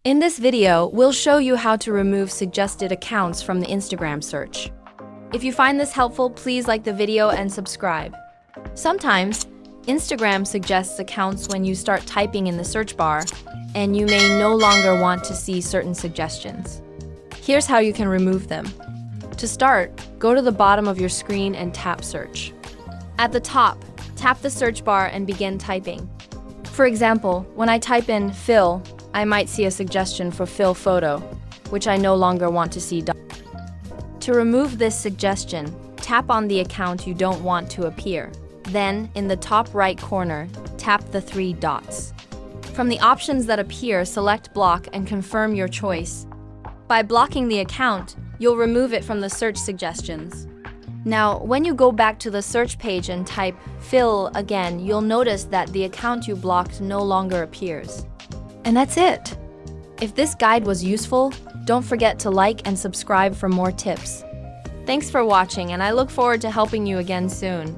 In this video, we'll show you how to remove suggested accounts from the Instagram search. If you find this helpful, please like the video and subscribe. Sometimes, Instagram suggests accounts when you start typing in the search bar, and you may no longer want to see certain suggestions. Here's how you can remove them. To start, go to the bottom of your screen and tap Search. At the top, tap the search bar and begin typing. For example, when I type in Phil, I might see a suggestion for Phil photo, which I no longer want to see. To remove this suggestion, tap on the account you don't want to appear. Then, in the top right corner, tap the 3 dots. From the options that appear, select Block and confirm your choice. By blocking the account, you'll remove it from the search suggestions. Now, when you go back to the search page and type Phil again, you'll notice that the account you blocked no longer appears. And that's it! If this guide was useful, don't forget to like and subscribe for more tips. Thanks for watching, and I look forward to helping you again soon.